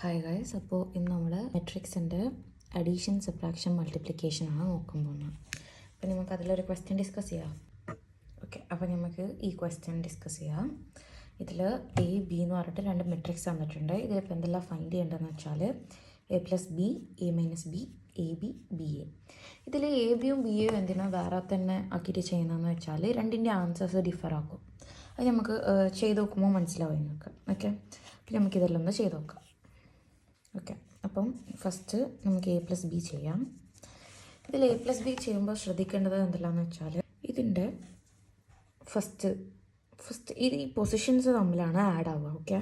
Hi guys, അപ്പോൾ ഇന്ന് നമ്മൾ മെട്രിക്സിൻ്റെ അഡീഷൻ സബ്ട്രാക്ഷൻ മൾട്ടിപ്ലിക്കേഷനാണ് നോക്കാൻ പോകുന്നത്. അപ്പോൾ നമുക്ക് അതിലൊരു ക്വസ്റ്റ്യൻ ഡിസ്കസ് ചെയ്യാം. ഓക്കെ, അപ്പോൾ നമുക്ക് ഈ ക്വസ്റ്റ്യൻ ഡിസ്കസ് ചെയ്യാം. ഇതിൽ എ ബി എന്ന് പറഞ്ഞിട്ട് രണ്ട് മെട്രിക്സ് തന്നിട്ടുണ്ട്. ഇതിലിപ്പോൾ എന്തെല്ലാം ഫൈൻഡ് ചെയ്യേണ്ടതെന്ന് വെച്ചാൽ A plus B, A minus B, A B, B A. ഇതിൽ എ ബിയും ബി എയും എന്തിനാണ് വേറെ തന്നെ ആക്കിയിട്ട് ചെയ്യുന്നതെന്ന് വെച്ചാൽ രണ്ടിൻ്റെ ആൻസേഴ്സ് ഡിഫർ ആക്കും. അത് നമുക്ക് ചെയ്ത് നോക്കുമ്പോൾ മനസ്സിലാവും നിങ്ങൾക്ക്. ഓക്കെ, അപ്പോൾ നമുക്കിതെല്ലാം ഒന്ന് ചെയ്ത് നോക്കാം. ഓക്കെ, അപ്പം ഫസ്റ്റ് നമുക്ക് എ പ്ലസ് ബി ചെയ്യാം. ഇതിൽ എ പ്ലസ് ബി ചെയ്യുമ്പോൾ ശ്രദ്ധിക്കേണ്ടത് എന്തെല്ലാമെന്ന് വെച്ചാൽ ഇതിൻ്റെ ഫസ്റ്റ് ഈ പൊസിഷൻസ് തമ്മിലാണ് ആഡ് ആവുക. ഓക്കെ,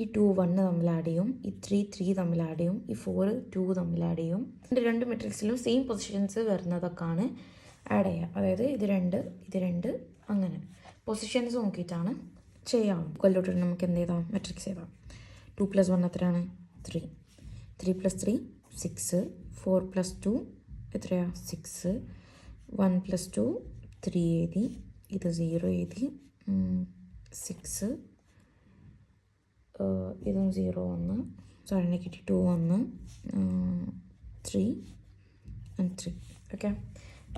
ഈ 2 1 തമ്മിൽ ആഡ് ചെയ്യും, ഈ 3 3 തമ്മിൽ ആഡ് ചെയ്യും, ഈ 4 2 തമ്മിൽ ആഡ് ചെയ്യും. ഇതിൻ്റെ രണ്ട് മെട്രിക്സിലും സെയിം പൊസിഷൻസ് വരുന്നതൊക്കെയാണ് ആഡ് ചെയ്യുക. അതായത് ഇത് രണ്ട് അങ്ങനെ പൊസിഷൻസ് നോക്കിയിട്ടാണ് ചെയ്യാം. കൊല്ലോട്ട് നമുക്ക് എന്ത് ചെയ്താം, മെട്രിക്സ് ചെയ്താം. 2 + 1 എത്രയാണ്? 3. 3 + 3 6. 4 + 2 എത്രയാ? 6. 1 + 2 3 എഴുതി, ഇത് 0 എഴുതി, 6 ഇതും 0 1 സോറി -2 1 3 and 3. ഓക്കെ,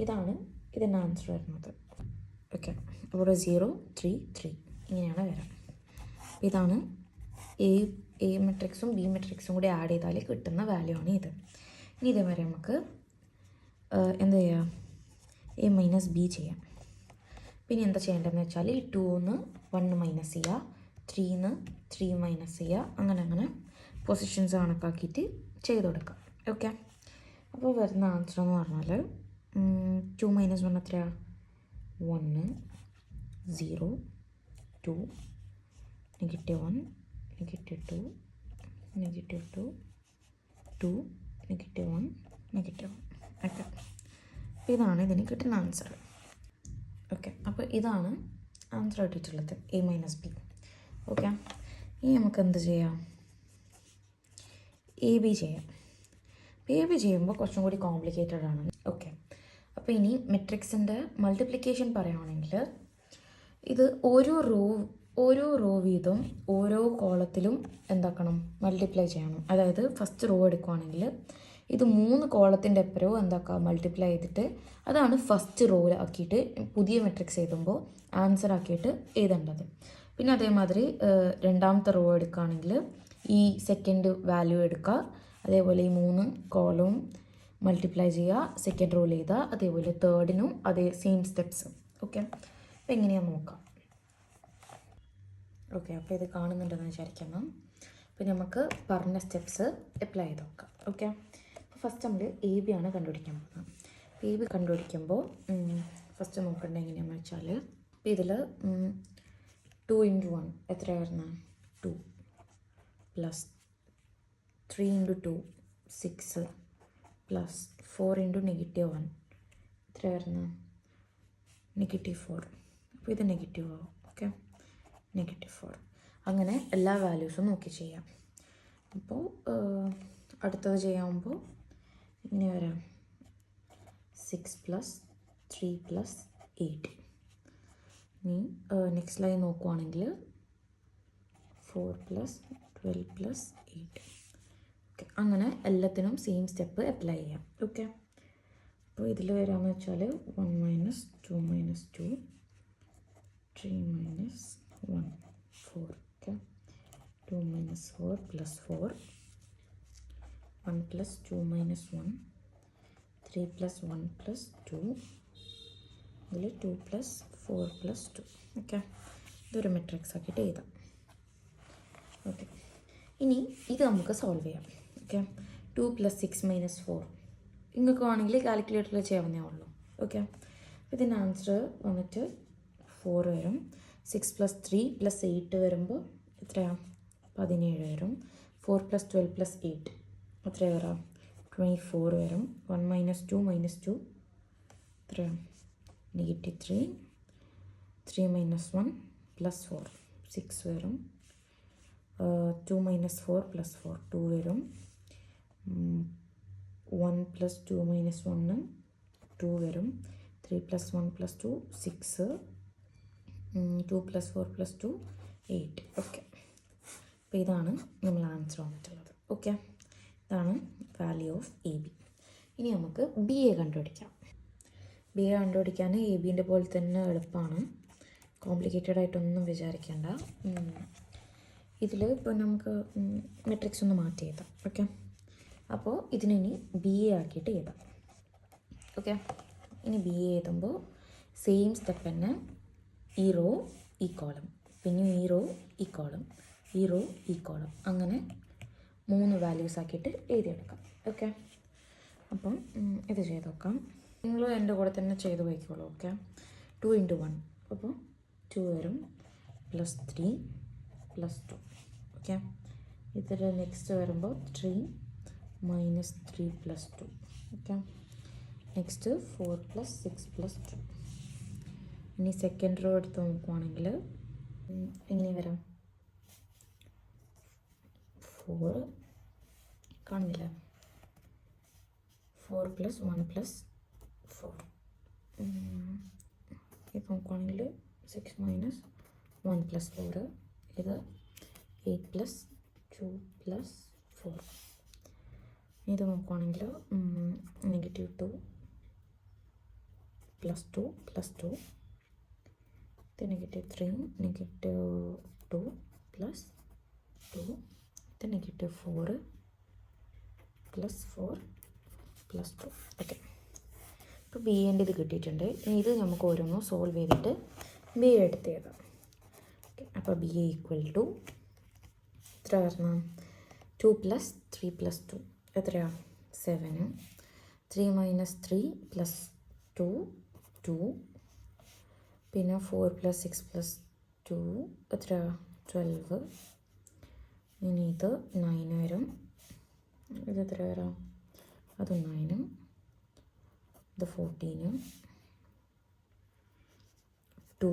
ഇതാണ് ഇതിൻ്റെ ആൻസർ വരുന്നത്. ഓക്കെ, അപ്പോൾ 0 3 3 ഇങ്ങനെയാണ് വരാം. ഇതാണ് എ മെട്രിക്സും ബി മെട്രിക്സും കൂടി ആഡ് ചെയ്താൽ കിട്ടുന്ന വാല്യൂ ആണ് ഇത്. ഇനി ഇതേമാതിരി നമുക്ക് എന്ത് ചെയ്യാം, എ മൈനസ് ബി ചെയ്യാം. പിന്നെ എന്താ ചെയ്യേണ്ടതെന്ന് വെച്ചാൽ ഈ 2 1 മൈനസ് ചെയ്യുക, 3 3 മൈനസ് ചെയ്യുക, അങ്ങനെ പൊസിഷൻസ് കണക്കാക്കിയിട്ട് ചെയ്ത് കൊടുക്കാം. ഓക്കെ, അപ്പോൾ വരുന്ന ആൻസർ എന്ന് പറഞ്ഞാൽ 2 - 1 എത്രയാണ്? 1 0 2 -1 -2 -2 2 -1 -1. ഓക്കെ, ഇതാണ് ഇതിന് കിട്ടുന്ന ആൻസർ. ഓക്കെ, അപ്പോൾ ഇതാണ് ആൻസർ കിട്ടിയിട്ടുള്ളത്, എ മൈനസ് ബി. ഓക്കെ, ഇനി നമുക്ക് എന്ത് ചെയ്യാം, എ ബി ചെയ്യാം. എ ബി ചെയ്യുമ്പോൾ കുറച്ചും കൂടി കോംപ്ലിക്കേറ്റഡ് ആണ്. ഓക്കെ, അപ്പോൾ ഇനി മെട്രിക്സിൻ്റെ മൾട്ടിപ്ലിക്കേഷൻ പറയുകയാണെങ്കിൽ ഇത് ഓരോ റോ വീതം ഓരോ കോളത്തിലും എന്താക്കണം, മൾട്ടിപ്ലൈ ചെയ്യണം. അതായത് ഫസ്റ്റ് റോ എടുക്കുകയാണെങ്കിൽ ഇത് 3 കോളത്തിൻ്റെ എപ്പരോ എന്താക്കുക, മൾട്ടിപ്ലൈ ചെയ്തിട്ട് അതാണ് ഫസ്റ്റ് റോ ആക്കിയിട്ട് പുതിയ മെട്രിക്സ് എഴുതുമ്പോൾ ആൻസർ ആക്കിയിട്ട് എഴുതേണ്ടത്. പിന്നെ അതേമാതിരി രണ്ടാമത്തെ റോ എടുക്കുകയാണെങ്കിൽ ഈ സെക്കൻഡ് വാല്യൂ എടുക്കുക, അതേപോലെ ഈ 3 കോളവും മൾട്ടിപ്ലൈ ചെയ്യുക, സെക്കൻഡ് റോയിൽ എഴുതുക, അതേപോലെ തേർഡിനും അതേ സെയിം സ്റ്റെപ്സ്. ഓക്കെ, അപ്പോൾ എങ്ങനെയാണെന്ന് നോക്കാം. ഓക്കെ, അപ്പോൾ ഇത് കാണുന്നുണ്ടെന്ന് വിചാരിക്കുന്നു. അപ്പോൾ നമുക്ക് പറഞ്ഞ സ്റ്റെപ്സ് അപ്ലൈ ചെയ്ത് നോക്കാം. ഓക്കെ, അപ്പോൾ ഫസ്റ്റ് നമ്മൾ എ ബി ആണ് കണ്ടുപിടിക്കാൻ പോകുന്നത്. എ ബി കണ്ടുപിടിക്കുമ്പോൾ ഫസ്റ്റ് നോക്കേണ്ടത് എങ്ങനെയാണെന്ന് വെച്ചാൽ ഇതിൽ 2 × 1 എത്രയായിരുന്നു? 2 + 3 × 2 6 + 4 × -1 എത്രയായിരുന്നു? -4. അപ്പോൾ ഇത് നെഗറ്റീവ് ആവും. ഓക്കെ, -4. അങ്ങനെ എല്ലാ വാല്യൂസും നോക്കി ചെയ്യാം. അപ്പോൾ അടുത്തത് ചെയ്യാകുമ്പോൾ ഇങ്ങനെ വരാം, 6 + 3 + 8. ഇനി നെക്സ്റ്റ് ലൈൻ നോക്കുവാണെങ്കിൽ 4 + 12 + 8. ഓക്കെ, അങ്ങനെ എല്ലാത്തിനും സെയിം സ്റ്റെപ്പ് അപ്ലൈ ചെയ്യാം. ഓക്കെ, അപ്പോൾ ഇതിൽ വരാമെന്ന് വെച്ചാൽ 1 - 2 - 2 3 - 1 4. Okay, 2 - 4 + 4 1 + 2 - 1 3 + 1 + 2 ഇതിൽ 2 + 4 + 2. ഓക്കെ, ഇതൊരു മെട്രിക്സ് ആക്കിയിട്ട് എഴുതാം. ഓക്കെ, ഇനി ഇത് നമുക്ക് സോൾവ് ചെയ്യാം. ഓക്കെ, 2 + 6 - 4 നിങ്ങൾക്ക് വേണമെങ്കിൽ കാൽക്കുലേറ്ററിൽ ചെയ്യാവുന്നേ ഉള്ളൂ. ഓക്കെ, ഇതിൻ്റെ ആൻസർ വന്നിട്ട് 4 വരും. 6 + 3 + 8 വരുമ്പോൾ എത്രയാണ്? 17 വരും. 4 + 12 + 8 എത്ര വരാം? 24 വരും. 1 - 2 - 2 എത്രയാണ്? -3. 3 - 1 + 4 6 വരും. 2 - 4 + 4 2 വരും. 1 + 2 - 1 2 വരും. 3 + 1 + 2 6. 2 + 4 + 2 8. ഓക്കെ, അപ്പോൾ ഇതാണ് നമ്മൾ ആൻസർ വന്നിട്ടുള്ളത്. ഓക്കെ, ഇതാണ് വാല്യൂ ഓഫ് എ ബി. ഇനി നമുക്ക് ബി എ കണ്ടുപിടിക്കാം. ബി എ കണ്ടുപിടിക്കാൻ എ ബിൻ്റെ പോലെ തന്നെ എളുപ്പമാണ്, കോംപ്ലിക്കേറ്റഡ് ആയിട്ടൊന്നും വിചാരിക്കേണ്ട. ഇതിൽ ഇപ്പോൾ നമുക്ക് മെട്രിക്സ് ഒന്ന് മാറ്റി എഴുതാം. ഓക്കെ, അപ്പോൾ ഇതിനി ബി എ ആക്കിയിട്ട് എഴുതാം. ഓക്കെ, ഇനി ബി എ എഴുതുമ്പോൾ സെയിം സ്റ്റെപ്പ് തന്നെ, ഈ റോ ഈ കോളം, പിന്നെ ഈ റോ ഈ കോളം, ഈ റോ ഈ കോളം, അങ്ങനെ 3 വാല്യൂസ് ആക്കിയിട്ട് എഴുതിയെടുക്കാം. ഓക്കെ, അപ്പം ഇത് ചെയ്ത് നോക്കാം. നിങ്ങൾ എൻ്റെ കൂടെ തന്നെ ചെയ്ത് വയ്ക്കുള്ളൂ. ഓക്കെ, 2 × 1, അപ്പോൾ 2 വരും, +3 +2. ഓക്കെ, ഇതിൽ നെക്സ്റ്റ് വരുമ്പോൾ 3 -3 +2. Okay, next 4 + 6 +2. ഇനി സെക്കൻഡ് റോ എടുത്ത് നോക്കുവാണെങ്കിൽ എങ്ങനെ വരാം? 4 കാണുന്നില്ല, 4 + 1 + 4. ഇത് നോക്കുവാണെങ്കിൽ 6 - 1 + 4, ഇത് 8 + 2 + 4. ഇത് നോക്കുവാണെങ്കിൽ -2 +2 +2, ഇത് -3, -2 + 2, ഇത് -4 +4 +2. ഓക്കെ, ഇപ്പോൾ ബി എൻ്റെ ഇത് കിട്ടിയിട്ടുണ്ട്. ഇനി ഇത് നമുക്ക് ഓരോന്നും സോൾവ് ചെയ്തിട്ട് ബി എ എടുത്ത് എഴുതാം. ഓക്കെ, അപ്പോൾ ബി എ = എത്ര വരണം? 2 + 3 + 2 എത്രയാണ്? 7. 3 - 3 + 2 2, പിന്നെ 4 + 6 + 2 എത്രയാണ്? 12. ഇനി ഇത് 9 വരും, ഇത് എത്ര വരാം? അത് 9, ഇത് 14, 2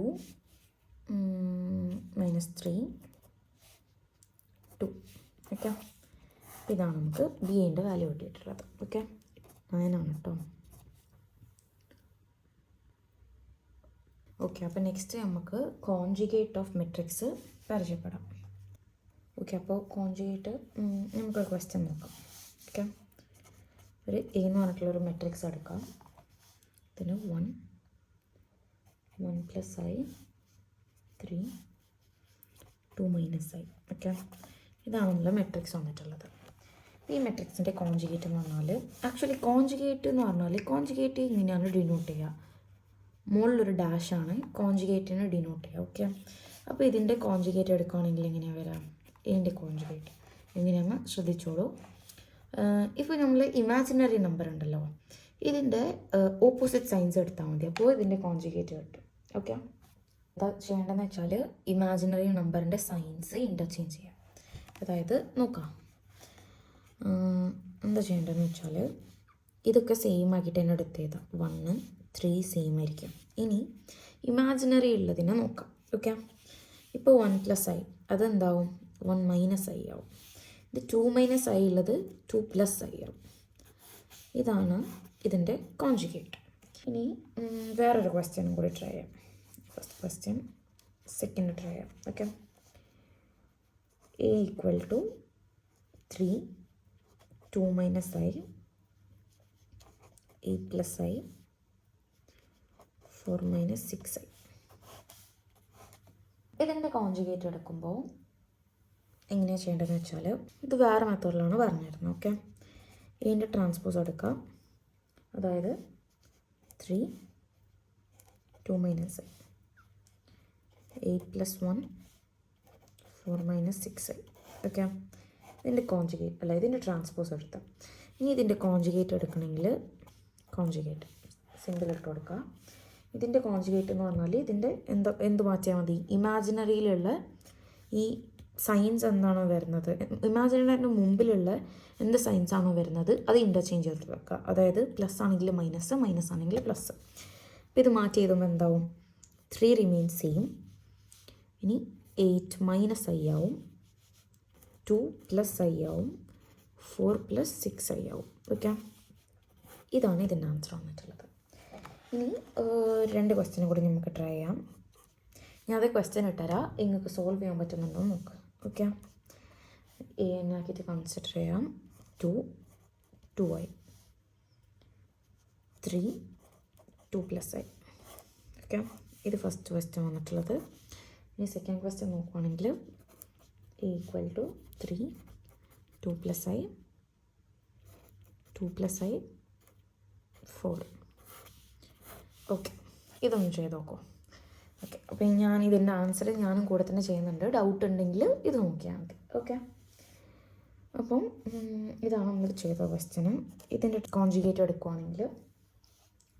-3 2. ഓക്കെ, ഇതാണ് നമുക്ക് ബി എൻ്റെ വാല്യൂ കിട്ടിയിട്ടുള്ളത്. ഓക്കെ, 9 ആണ് കേട്ടോ. ഓക്കെ, അപ്പോൾ നെക്സ്റ്റ് നമുക്ക് കോൺജുഗേറ്റ് ഓഫ് മെട്രിക്സ് പരിചയപ്പെടാം. ഓക്കെ, അപ്പോൾ കോൺജുഗേറ്റ് നമുക്കൊരു ക്വസ്റ്റ്യൻ നോക്കാം. ഓക്കെ, ഒരു എ എന്ന് പറഞ്ഞിട്ടുള്ളൊരു മെട്രിക്സ് എടുക്കാം. ഇതിന് 1 + i 3 2 - i. ഓക്കെ, ഇതാണ് നമ്മൾ മെട്രിക്സ് വന്നിട്ടുള്ളത്. ഈ മെട്രിക്സിൻ്റെ കോൺജുഗേറ്റ് എന്ന് പറഞ്ഞാൽ, ആക്ച്വലി കോൺജുഗേറ്റ് എന്ന് പറഞ്ഞാൽ കോൺജുഗേറ്റ് ഇങ്ങനെയാണ് ഡിനോട്ട് ചെയ്യുക. മുകളിലൊരു ഡാഷാണ് കോൺജുഗേറ്റിന് ഡിനോട്ട് ചെയ്യുക. ഓക്കെ, അപ്പോൾ ഇതിൻ്റെ കോൺജുഗേറ്റ് എടുക്കുകയാണെങ്കിൽ എങ്ങനെയാണ് വരാം? ഇതിൻ്റെ കോൺജുഗേറ്റ് എങ്ങനെയാണെന്ന് ശ്രദ്ധിച്ചോളൂ. ഇപ്പോൾ നമ്മൾ ഇമാജിനറി നമ്പർ ഉണ്ടല്ലോ, ഇതിൻ്റെ ഓപ്പോസിറ്റ് സൈൻസ് എടുത്താൽ മതി, അപ്പോൾ ഇതിൻ്റെ കോൺജുഗേറ്റ് കിട്ടും. ഓക്കെ, എന്താ ചെയ്യേണ്ടതെന്ന് വെച്ചാൽ ഇമാജിനറി നമ്പറിൻ്റെ സൈൻസ് ഇൻ്റർചേഞ്ച് ചെയ്യാം. അതായത് നോക്കാം, എന്താ ചെയ്യേണ്ടതെന്ന് വെച്ചാൽ ഇതൊക്കെ സെയിം ആക്കിയിട്ട് തന്നെ എടുത്ത് ചെയ്താൽ 1 3 സെയിം ആയിരിക്കും. ഇനി ഇമാജിനറി ഉള്ളതിനെ നോക്കാം. ഓക്കെ, ഇപ്പോൾ 1 + i അതെന്താവും? 1 - i ആവും. ഇത് 2 - i ഉള്ളത് 2 + i ആവും. ഇതാണ് ഇതിൻ്റെ കോൺജുഗേറ്റ്. ഇനി വേറൊരു ക്വസ്റ്റ്യനും കൂടി ട്രൈ ചെയ്യാം. ഫസ്റ്റ് ക്വസ്റ്റ്യൻ, സെക്കൻഡ് ട്രൈ ചെയ്യാം. Okay, a = 3 2 - i 8 + i 4 - 6i. ഇതിൻ്റെ കോൺജുഗേറ്റ് എടുക്കുമ്പോൾ എങ്ങനെയാണ് ചെയ്യേണ്ടതെന്ന് വെച്ചാൽ, ഇത് വേറെ മെത്തേഡിലാണ് പറഞ്ഞിരുന്നത്. ഓക്കെ, ഇതിൻ്റെ ട്രാൻസ്പോസ് എടുക്കാം. അതായത് 3 2 - i 8 + 1 4 - 6i. ഓക്കെ, ഇതിൻ്റെ കോൺജുഗേറ്റ് അല്ല, ഇതിൻ്റെ ട്രാൻസ്പോസ് എടുത്താൽ. ഇനി ഇതിൻ്റെ കോൺജുഗേറ്റ് എടുക്കണമെങ്കിൽ കോൺജുഗേറ്റ് സിമ്പിൾ ഇട്ട് കൊടുക്കുക. ഇതിൻ്റെ കോൺജുഗേറ്റ് എന്ന് പറഞ്ഞാൽ ഇതിൻ്റെ എന്ത് മാറ്റിയാൽ മതി? ഇമാജിനറിയിലുള്ള ഈ സൈൻസ് എന്താണോ വരുന്നത്, ഇമാജിനറിൻ്റെ മുമ്പിലുള്ള എന്ത് സൈൻസ് ആണോ വരുന്നത് അത് ഇൻ്റർചേഞ്ച് ചെയ്ത് വെക്കുക. അതായത് പ്ലസ് ആണെങ്കിൽ മൈനസ്, മൈനസ് ആണെങ്കിൽ പ്ലസ്. അപ്പോൾ ഇത് മാറ്റി എഴുതുമ്പോൾ എന്താവും? 3 റിമെയിൻസ് സെയിം. ഇനി 8 - i ആവും, 2 + i ആവും, 4 + 6i ആവും. ഓക്കെ, ഇതാണ് ഇതിൻ്റെ ആൻസർ വന്നിട്ടുള്ളത്. ഇനി 2 ക്വസ്റ്റ്യനും കൂടി നമുക്ക് ട്രൈ ചെയ്യാം. ഞാൻ അത് ക്വസ്റ്റ്യൻ ഇട്ടുതരാം, നിങ്ങൾക്ക് സോൾവ് ചെയ്യാൻ പറ്റുന്നുണ്ടോ നോക്കുക. ഓക്കെ, എ എൻ ആക്കിയിട്ട് കൺസിഡർ ചെയ്യാം. 2 2i 3 2 + i. ഓക്കെ, ഇത് ഫസ്റ്റ് ക്വസ്റ്റ്യൻ വന്നിട്ടുള്ളത്. ഇനി സെക്കൻഡ് ക്വസ്റ്റ്യൻ നോക്കുവാണെങ്കിൽ a = 3 2 + i 2 + i 4. ഓക്കെ, ഇതൊന്ന് ചെയ്ത് നോക്കൂ. ഓക്കെ, അപ്പോൾ ഞാൻ ഇതിൻ്റെ ആൻസർ ഞാനും കൂടെ തന്നെ ചെയ്യുന്നുണ്ട്. ഡൗട്ട് ഉണ്ടെങ്കിൽ ഇത് നോക്കിയാൽ മതി. ഓക്കെ, അപ്പം ഇതാണ് നമ്മൾ ചെയ്ത ക്വസ്റ്റ്യന്. ഇതിൻ്റെ കോൺജുഗേറ്റ് എടുക്കുവാണെങ്കിൽ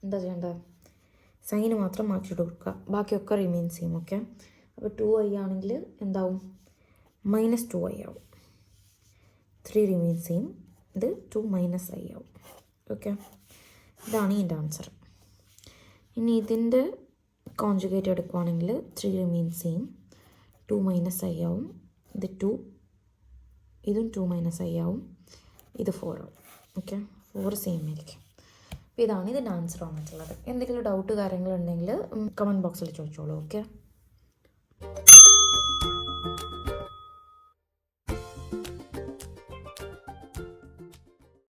എന്താ ചെയ്യേണ്ടത്? സൈന് മാത്രം മാറ്റിയിട്ട് കൊടുക്കുക, ബാക്കിയൊക്കെ റിമെയിൻ ചെയ്യും. ഓക്കെ, അപ്പോൾ 2i ആണെങ്കിൽ എന്താവും? -2i ആവും. 3 റിമെയിൻ ചെയ്യും, ഇത് 2 - i ആവും. ഓക്കെ, ഇതാണ് ഇതിൻ്റെ ആൻസർ. ഇനി ഇതിൻ്റെ കോൺജുഗേറ്റ് എടുക്കുവാണെങ്കിൽ 3 റിമെയിൻ ചെയ്യും, 2 - i ആവും, ഇത് 2, ഇതും 2 - i ആവും, ഇത് 4 ആവും. ഓക്കെ, 4 സെയിം ആയിരിക്കും. അപ്പോൾ ഇതാണ് ഇതിൻ്റെ ആൻസർ വന്നിട്ടുള്ളത്. എന്തെങ്കിലും ഡൗട്ട് കാര്യങ്ങളുണ്ടെങ്കിൽ കമൻറ്റ് ബോക്സിൽ ചോദിച്ചോളൂ. ഓക്കെ.